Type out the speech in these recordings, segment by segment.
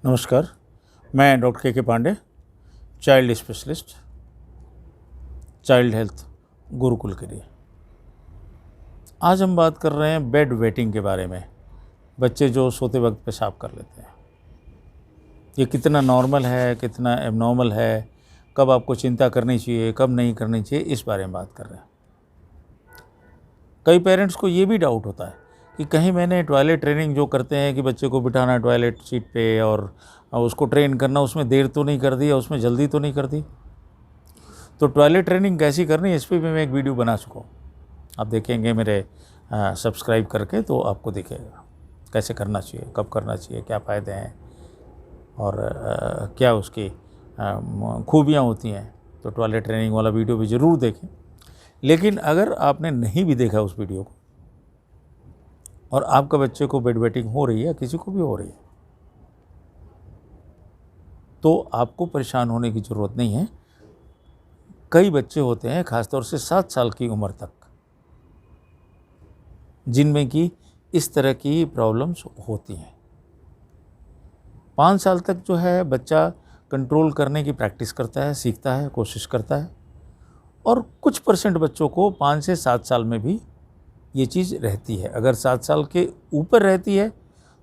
नमस्कार, मैं doctor K Pandey, child specialist, child health Gurukul के लिए। आज हम बात कर रहे हैं बेड वेटिंग के बारे में। बच्चे जो सोते वक्त पेशाब कर लेते हैं, ये कितना नॉर्मल है, कितना एबनॉर्मल है, कब आपको चिंता करनी चाहिए, कब नहीं करनी चाहिए, इस बारे में बात कर रहे हैं। कई पेरेंट्स को ये भी डाउट होता है कि कहीं मैंने टॉयलेट ट्रेनिंग जो करते हैं कि बच्चे को बिठाना टॉयलेट सीट पे और उसको ट्रेन करना, उसमें देर तो नहीं कर दी या उसमें जल्दी तो नहीं कर दी। तो टॉयलेट ट्रेनिंग कैसी करनी है, इस पर भी मैं एक वीडियो बना चुका हूँ। आप देखेंगे मेरे सब्सक्राइब करके तो आपको दिखेगा कैसे करना चाहिए, कब करना चाहिए, क्या फ़ायदे हैं और क्या उसकी खूबियाँ होती हैं। तो टॉयलेट ट्रेनिंग वाला वीडियो भी ज़रूर देखें। लेकिन अगर आपने नहीं भी देखा उस वीडियो को और आपका बच्चे को बेड वेटिंग हो रही है, किसी को भी हो रही है, तो आपको परेशान होने की ज़रूरत नहीं है। कई बच्चे होते हैं, ख़ासतौर से 7 साल की उम्र तक, जिनमें कि इस तरह की प्रॉब्लम्स होती हैं। 5 साल तक जो है बच्चा कंट्रोल करने की प्रैक्टिस करता है, सीखता है, कोशिश करता है। और कुछ परसेंट बच्चों को 5 से 7 साल में भी ये चीज़ रहती है। अगर 7 साल के ऊपर रहती है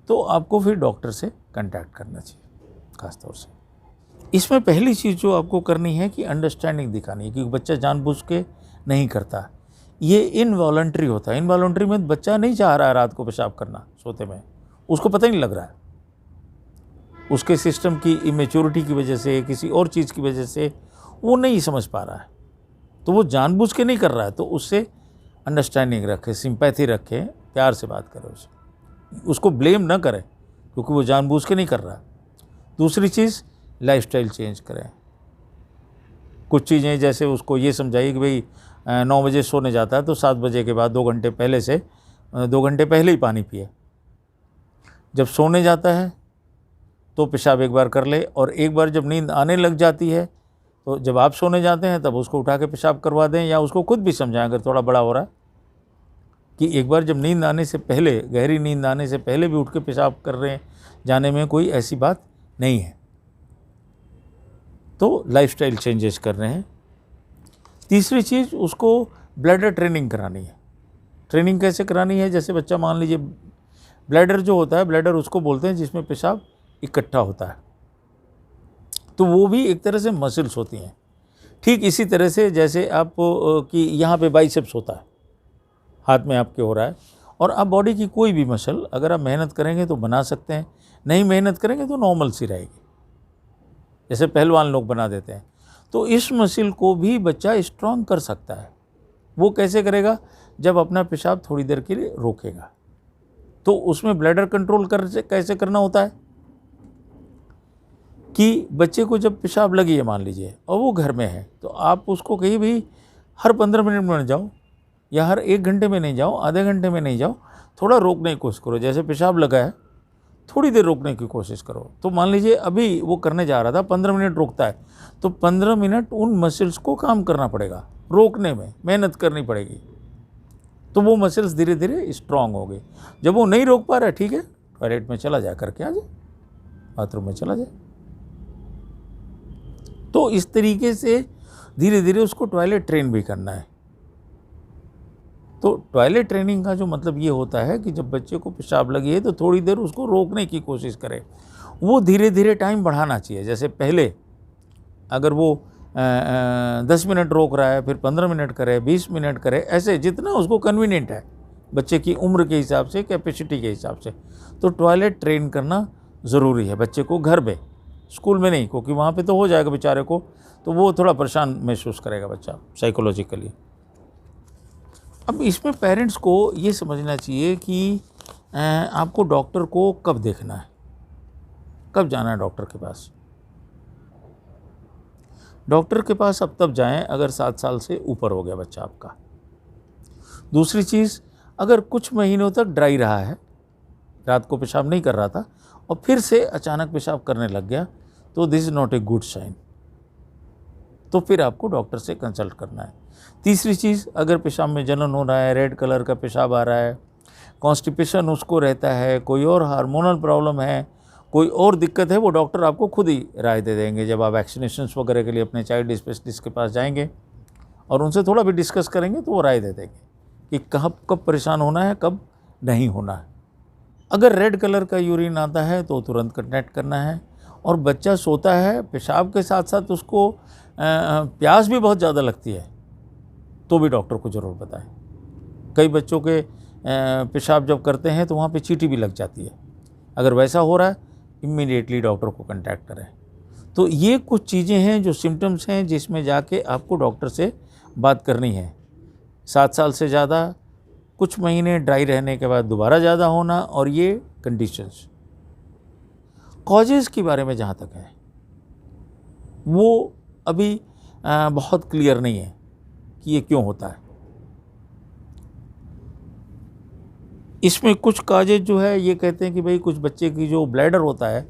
तो आपको फिर डॉक्टर से कांटेक्ट करना चाहिए ख़ास तौर से। इसमें पहली चीज़ जो आपको करनी है कि अंडरस्टैंडिंग दिखानी है, क्योंकि बच्चा जानबूझ के नहीं करता, ये इनवॉलंटरी होता है। इनवॉलंटरी में बच्चा नहीं चाह रहा है रात को पेशाब करना सोते में, उसको पता ही नहीं लग रहा है। उसके सिस्टम की इमेच्योरिटी की वजह से, किसी और चीज़ की वजह से वो नहीं समझ पा रहा है, तो वो जानबूझ के नहीं कर रहा है। तो उससे अंडरस्टैंडिंग रखें, सिंपैथी रखें, प्यार से बात करें उसको ब्लेम ना करें, क्योंकि वो जानबूझ के नहीं कर रहा है। दूसरी चीज़, लाइफस्टाइल चेंज करें। कुछ चीज़ें जैसे उसको ये समझाइए कि भाई 9 बजे सोने जाता है तो 7 बजे के बाद 2 घंटे पहले से 2 घंटे पहले ही पानी पिए। जब सोने जाता है तो पेशाब एक बार कर ले, और एक बार जब नींद आने लग जाती है तो जब आप सोने जाते हैं तब उसको उठा के पेशाब करवा दें, या उसको खुद भी समझाएं अगर थोड़ा बड़ा हो रहा है कि एक बार जब नींद आने से पहले, गहरी नींद आने से पहले भी उठ के पेशाब कर रहे हैं जाने में कोई ऐसी बात नहीं है। तो लाइफस्टाइल चेंजेस कर रहे हैं। तीसरी चीज़, उसको ब्लैडर ट्रेनिंग करानी है। ट्रेनिंग कैसे करानी है, जैसे बच्चा मान लीजिए, ब्लैडर जो होता है, ब्लैडर उसको बोलते हैं जिसमें पेशाब इकट्ठा होता है, तो वो भी एक तरह से मसल्स होती हैं। ठीक इसी तरह से जैसे आप कि यहाँ पे बाइसेप्स होता है, हाथ में आपके हो रहा है, और आप बॉडी की कोई भी मसल अगर आप मेहनत करेंगे तो बना सकते हैं, नहीं मेहनत करेंगे तो नॉर्मल सी रहेगी, जैसे पहलवान लोग बना देते हैं। तो इस मसल को भी बच्चा स्ट्रॉन्ग कर सकता है। वो कैसे करेगा, जब अपना पेशाब थोड़ी देर के लिए रोकेगा। तो उसमें ब्लैडर कंट्रोल कैसे करना होता है कि बच्चे को जब पेशाब लगी है मान लीजिए और वो घर में है, तो आप उसको कहीं भी हर 15 मिनट में जाओ, या हर 1 घंटे में नहीं जाओ, आधे घंटे में नहीं जाओ, थोड़ा रोकने की कोशिश करो। जैसे पेशाब लगा है, थोड़ी देर रोकने की कोशिश करो। तो मान लीजिए अभी वो करने जा रहा था, 15 मिनट रोकता है, तो 15 मिनट उन मसल्स को काम करना पड़ेगा, रोकने में मेहनत करनी पड़ेगी, तो वो मसल्स धीरे धीरे स्ट्रांग हो गए। जब वो नहीं रोक पा रहा है, ठीक है, टॉयलेट में चला जाए, करके आ जाए, बाथरूम में चला जाए। तो इस तरीके से धीरे धीरे उसको टॉयलेट ट्रेन भी करना है। तो टॉयलेट ट्रेनिंग का जो मतलब ये होता है कि जब बच्चे को पेशाब लगी है तो थोड़ी देर उसको रोकने की कोशिश करें। वो धीरे धीरे टाइम बढ़ाना चाहिए। जैसे पहले अगर वो 10 मिनट रोक रहा है, फिर 15 मिनट करे, 20 मिनट करे, ऐसे जितना उसको कन्वीनियंट है बच्चे की उम्र के हिसाब से, कैपेसिटी के हिसाब से। तो टॉयलेट ट्रेन करना ज़रूरी है बच्चे को घर में, स्कूल में नहीं, क्योंकि वहाँ पे तो हो जाएगा बेचारे को, तो वो थोड़ा परेशान महसूस करेगा बच्चा साइकोलॉजिकली। अब इसमें पेरेंट्स को ये समझना चाहिए कि आपको डॉक्टर को कब देखना है, कब जाना है डॉक्टर के पास। डॉक्टर के पास अब तब जाएं अगर 7 साल से ऊपर हो गया बच्चा आपका। दूसरी चीज़, अगर कुछ महीनों तक ड्राई रहा है, रात को पेशाब नहीं कर रहा था और फिर से अचानक पेशाब करने लग गया, तो this is not a good sign, तो फिर आपको डॉक्टर से कंसल्ट करना है। तीसरी चीज़, अगर पेशाब में जलन हो रहा है, रेड कलर का पेशाब आ रहा है, कॉन्स्टिपेशन उसको रहता है, कोई और हार्मोनल प्रॉब्लम है, कोई और दिक्कत है वो डॉक्टर आपको खुद ही राय दे देंगे। जब आप वैक्सीनेशंस वगैरह के लिए अपने चाइल्ड स्पेशलिस्ट के पास जाएंगे और उनसे थोड़ा भी डिस्कस करेंगे तो वो राय दे देंगे कि कब कब परेशान होना है, कब नहीं होना है। अगर रेड कलर का यूरिन आता है तो तुरंत कंटैक्ट करना है। और बच्चा सोता है, पेशाब के साथ साथ उसको प्यास भी बहुत ज़्यादा लगती है, तो भी डॉक्टर को ज़रूर बताएं। कई बच्चों के पेशाब जब करते हैं तो वहाँ पे चींटी भी लग जाती है। अगर वैसा हो रहा है, इमीडिएटली डॉक्टर को कांटेक्ट करें। तो ये कुछ चीज़ें हैं जो सिम्टम्स हैं जिसमें जाके आपको डॉक्टर से बात करनी है। 7 साल से ज़्यादा, कुछ महीने ड्राई रहने के बाद दोबारा ज़्यादा होना, और ये कंडीशंस। कॉजेज़ के बारे में जहाँ तक है वो अभी बहुत क्लियर नहीं है कि ये क्यों होता है। इसमें कुछ काजेज जो है ये कहते हैं कि भाई कुछ बच्चे की जो ब्लैडर होता है,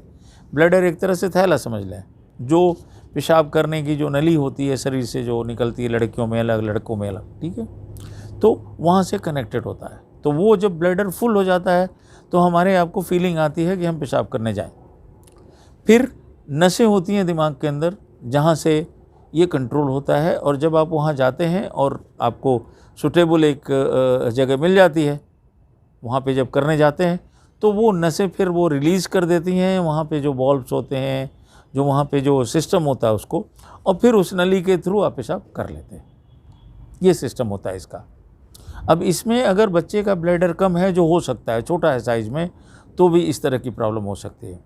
ब्लैडर एक तरह से थैला समझ लें, जो पेशाब करने की जो नली होती है शरीर से जो निकलती है, लड़कियों में अलग लड़कों में अलग, ठीक है, तो वहाँ से कनेक्टेड होता है। तो वो जब ब्लैडर फुल हो जाता है तो हमारे आपको फीलिंग आती है कि हम पेशाब करने जाएं। फिर नसें होती हैं दिमाग के अंदर जहाँ से ये कंट्रोल होता है, और जब आप वहाँ जाते हैं और आपको सुटेबल एक जगह मिल जाती है, वहाँ पे जब करने जाते हैं तो वो नसें फिर वो रिलीज़ कर देती हैं वहाँ पे जो वॉल्व्स होते हैं, जो वहाँ पे जो सिस्टम होता है उसको, और फिर उस नली के थ्रू आप पेशाब कर लेते हैं। ये सिस्टम होता है इसका। अब इसमें अगर बच्चे का ब्लैडर कम है, जो हो सकता है, छोटा है साइज़ में, तो भी इस तरह की प्रॉब्लम हो सकती है।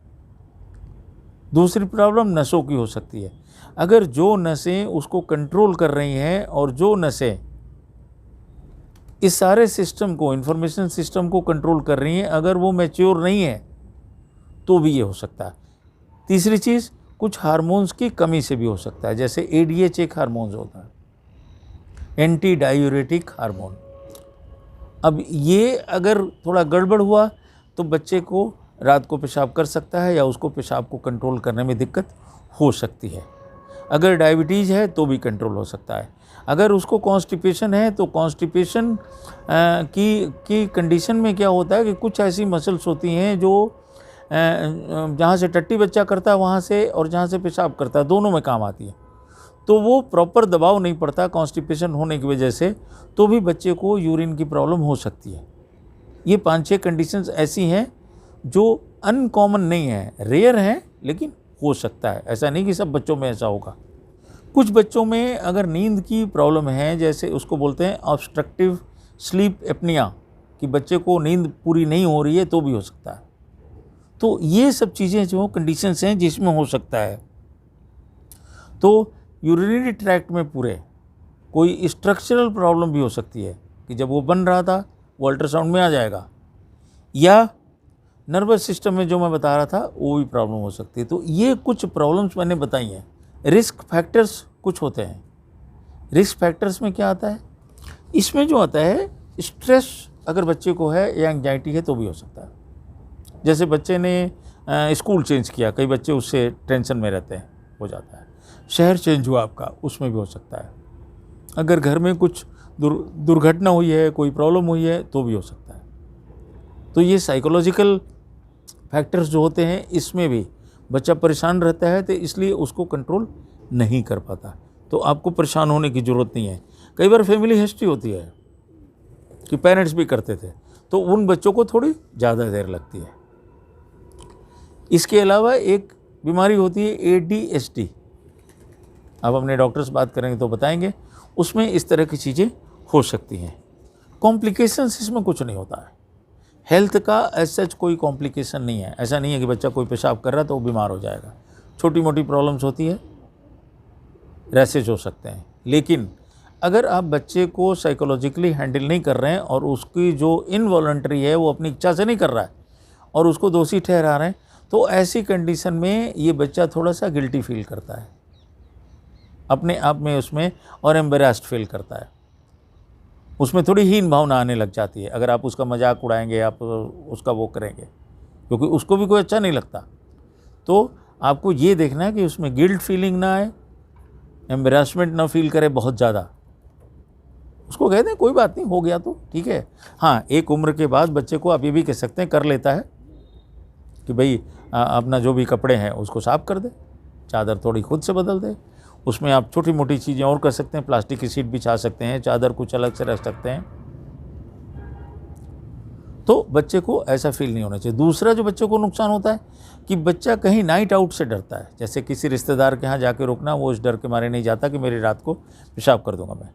दूसरी प्रॉब्लम नसों की हो सकती है। अगर जो नसें उसको कंट्रोल कर रही हैं और जो नसें इस सारे सिस्टम को, इंफॉर्मेशन सिस्टम को कंट्रोल कर रही हैं, अगर वो मैच्योर नहीं है तो भी ये हो सकता है। तीसरी चीज़, कुछ हार्मोन्स की कमी से भी हो सकता है। जैसे ADH एक हार्मोन्स होता है, एंटी डायूरेटिक हार्मोन। अब ये अगर थोड़ा गड़बड़ हुआ तो बच्चे को रात को पेशाब कर सकता है या उसको पेशाब को कंट्रोल करने में दिक्कत हो सकती है। अगर डायबिटीज़ है तो भी कंट्रोल हो सकता है। अगर उसको कॉन्स्टिपेशन है तो कॉन्स्टिपेशन की कंडीशन में क्या होता है कि कुछ ऐसी मसल्स होती हैं जो जहाँ से टट्टी बच्चा करता है वहाँ से, और जहाँ से पेशाब करता है, दोनों में काम आती है। तो वो प्रॉपर दबाव नहीं पड़ता कॉन्स्टिपेशन होने की वजह से, तो भी बच्चे को यूरिन की प्रॉब्लम हो सकती है। ये 5-6 कंडीशंस ऐसी हैं जो अनकॉमन नहीं है, रेयर हैं, लेकिन हो सकता है। ऐसा नहीं कि सब बच्चों में ऐसा होगा। कुछ बच्चों में अगर नींद की प्रॉब्लम है, जैसे उसको बोलते हैं ऑब्स्ट्रक्टिव स्लीप एपनिया, कि बच्चे को नींद पूरी नहीं हो रही है, तो भी हो सकता है। तो ये सब चीज़ें जो कंडीशंस हैं जिसमें हो सकता है। तो यूरिनरी ट्रैक्ट में पूरे कोई स्ट्रक्चरल प्रॉब्लम भी हो सकती है कि जब वो बन रहा था वो अल्ट्रासाउंड में आ जाएगा, या नर्वस सिस्टम में जो मैं बता रहा था वो भी प्रॉब्लम हो सकती है। तो ये कुछ प्रॉब्लम्स मैंने बताई हैं। रिस्क फैक्टर्स कुछ होते हैं। रिस्क फैक्टर्स में क्या आता है, इसमें जो आता है स्ट्रेस अगर बच्चे को है या एंग्जाइटी है तो भी हो सकता है। जैसे बच्चे ने स्कूल चेंज किया, कई बच्चे उससे टेंशन में रहते हैं, हो जाता है। शहर चेंज हुआ आपका, उसमें भी हो सकता है। अगर घर में कुछ दुर्घटना हुई है, कोई प्रॉब्लम हुई है, तो भी हो सकता है। तो ये साइकोलॉजिकल फैक्टर्स जो होते हैं, इसमें भी बच्चा परेशान रहता है, तो इसलिए उसको कंट्रोल नहीं कर पाता। तो आपको परेशान होने की ज़रूरत नहीं है। कई बार फैमिली हिस्ट्री होती है कि पेरेंट्स भी करते थे, तो उन बच्चों को थोड़ी ज़्यादा देर लगती है। इसके अलावा एक बीमारी होती है ADHD। अब अपने डॉक्टर से बात करेंगे तो बताएंगे, उसमें इस तरह की चीज़ें हो सकती हैं। कॉम्प्लिकेशंस इसमें कुछ नहीं होता है। हेल्थ का एज सच कोई कॉम्प्लिकेशन नहीं है। ऐसा नहीं है कि बच्चा कोई पेशाब कर रहा है तो वो बीमार हो जाएगा। छोटी मोटी प्रॉब्लम्स होती है, रैशेज हो सकते हैं, लेकिन अगर आप बच्चे को साइकोलॉजिकली हैंडल नहीं कर रहे हैं और उसकी जो इनवॉलंटरी है वो अपनी इच्छा से नहीं कर रहा है और उसको दोषी ठहरा रहे हैं, तो ऐसी कंडीशन में ये बच्चा थोड़ा सा गिल्टी फील करता है अपने आप में उसमें, और एम्बेरेस्ड फील करता है। उसमें थोड़ी हीन भावना आने लग जाती है अगर आप उसका मजाक उड़ाएंगे, आप उसका वो करेंगे, क्योंकि उसको भी कोई अच्छा नहीं लगता। तो आपको ये देखना है कि उसमें गिल्ट फीलिंग ना आए, एम्बेरेसमेंट ना फील करे बहुत ज़्यादा। उसको कहते हैं कोई बात नहीं, हो गया तो ठीक है। हाँ, एक उम्र के बाद बच्चे को आप ये भी कह सकते हैं, कर लेता है कि भाई अपना जो भी कपड़े हैं उसको साफ़ कर दे, चादर थोड़ी खुद से बदल दे। उसमें आप छोटी मोटी चीज़ें और कर सकते हैं, प्लास्टिक की शीट बिछा सकते हैं, चादर कुछ अलग से रख सकते हैं, तो बच्चे को ऐसा फील नहीं होना चाहिए। दूसरा जो बच्चे को नुकसान होता है कि बच्चा कहीं नाइट आउट से डरता है, जैसे किसी रिश्तेदार के यहाँ जाके रुकना, वो इस डर के मारे नहीं जाता कि मेरी रात को पेशाब कर दूंगा मैं,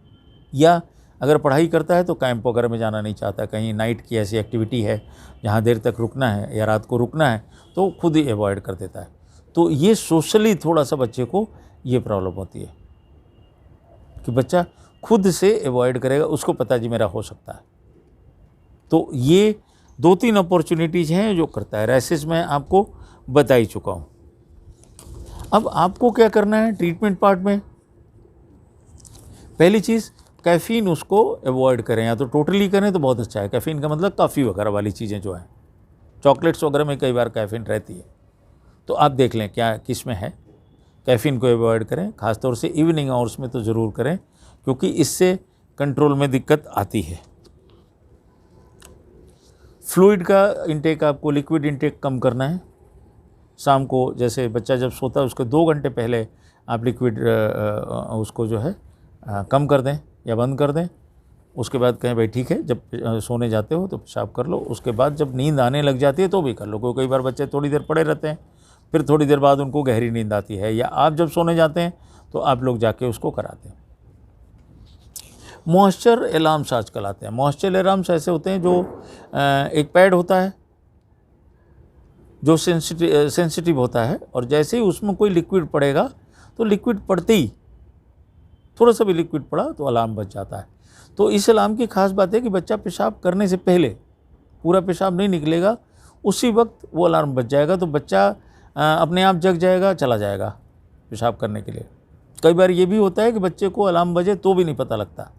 या अगर पढ़ाई करता है तो कैंप वगैरह में जाना नहीं चाहता, कहीं नाइट की ऐसी एक्टिविटी है जहाँ देर तक रुकना है या रात को रुकना है तो खुद ही अवॉइड कर देता है। तो ये सोशली थोड़ा सा बच्चे को ये प्रॉब्लम होती है कि बच्चा खुद से अवॉइड करेगा, उसको पता जी मेरा हो सकता है। तो ये 2-3 अपॉर्चुनिटीज़ हैं जो करता है। रैशेस मैं आपको बता ही चुका हूँ। अब आपको क्या करना है ट्रीटमेंट पार्ट में? पहली चीज़, कैफ़ीन उसको अवॉइड करें, या तो टोटली करें तो बहुत अच्छा है। कैफ़ीन का मतलब कॉफ़ी वगैरह वाली चीज़ें जो हैं, चॉकलेट्स वगैरह में कई बार कैफ़ीन रहती है, तो आप देख लें क्या किस में है। कैफ़ीन को अवॉइड करें, ख़ासतौर से इवनिंग आवर्स में तो ज़रूर करें, क्योंकि इससे कंट्रोल में दिक्कत आती है। फ्लूइड का इंटेक, आपको लिक्विड इंटेक कम करना है। शाम को जैसे बच्चा जब सोता है उसके 2 घंटे पहले आप लिक्विड उसको जो है कम कर दें या बंद कर दें। उसके बाद कहें भाई ठीक है, जब सोने जाते हो तो पेशाब कर लो, उसके बाद जब नींद आने लग जाती है तो भी कर लो, क्योंकि कई बार बच्चे थोड़ी देर पड़े रहते हैं, फिर थोड़ी देर बाद उनको गहरी नींद आती है, या आप जब सोने जाते हैं तो आप लोग जाके उसको कराते हैं। मॉइस्चर अलार्म्स आजकल आते हैं। मॉइस्चर अलार्म्स ऐसे होते हैं जो एक पैड होता है जो सेंसिटिव होता है, और जैसे ही उसमें कोई लिक्विड पड़ेगा तो लिक्विड पड़ते ही थोड़ा सा भी लिक्विड पड़ा तो अलार्म बज जाता है। तो इस अलार्म की खास बात है कि बच्चा पेशाब करने से पहले, पूरा पेशाब नहीं निकलेगा, उसी वक्त वो अलार्म बज जाएगा, तो बच्चा अपने आप जग जाएगा, चला जाएगा पेशाब करने के लिए। कई बार ये भी होता है कि बच्चे को अलार्म बजे तो भी नहीं पता लगता,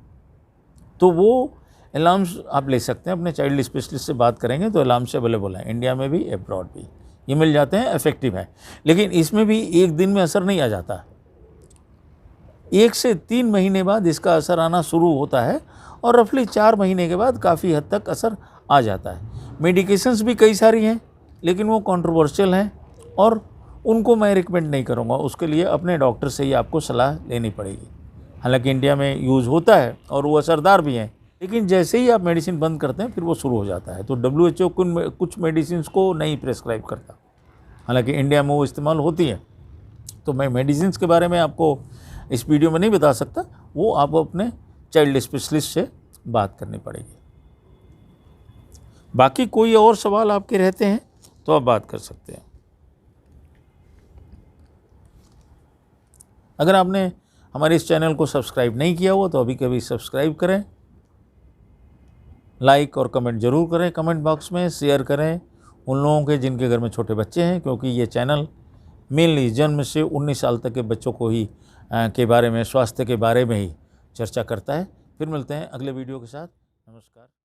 तो वो अलार्म्स आप ले सकते हैं, अपने चाइल्ड स्पेशलिस्ट से बात करेंगे तो अलार्म्स अवेलेबल हैं, इंडिया में भी अब्रॉड भी ये मिल जाते हैं, इफेक्टिव है। लेकिन इसमें भी एक दिन में असर नहीं आ जाता, 1 से 3 महीने बाद इसका असर आना शुरू होता है, और रफली 4 महीने के बाद काफ़ी हद तक असर आ जाता है। मेडिकेशंस भी कई सारी हैं, लेकिन वो कंट्रोवर्शियल हैं और उनको मैं रिकमेंड नहीं करूँगा। उसके लिए अपने डॉक्टर से ही आपको सलाह लेनी पड़ेगी। हालांकि इंडिया में यूज़ होता है और वो असरदार भी हैं, लेकिन जैसे ही आप मेडिसिन बंद करते हैं फिर वो शुरू हो जाता है। तो WHO कुछ मेडिसिन को नहीं प्रेस्क्राइब करता, हालांकि इंडिया में वो इस्तेमाल होती है। तो मैं मेडिसिन के बारे में आपको इस वीडियो में नहीं बता सकता, वो आप अपने चाइल्ड स्पेशलिस्ट से बात करनी पड़ेगी। बाकी कोई और सवाल आपके रहते हैं तो आप बात कर सकते हैं। अगर आपने हमारे इस चैनल को सब्सक्राइब नहीं किया हुआ तो अभी कभी सब्सक्राइब करें, लाइक और कमेंट ज़रूर करें, कमेंट बॉक्स में शेयर करें उन लोगों के जिनके घर में छोटे बच्चे हैं, क्योंकि ये चैनल मेनली जन्म से 19 साल तक के बच्चों को ही के बारे में, स्वास्थ्य के बारे में ही चर्चा करता है। फिर मिलते हैं अगले वीडियो के साथ। नमस्कार।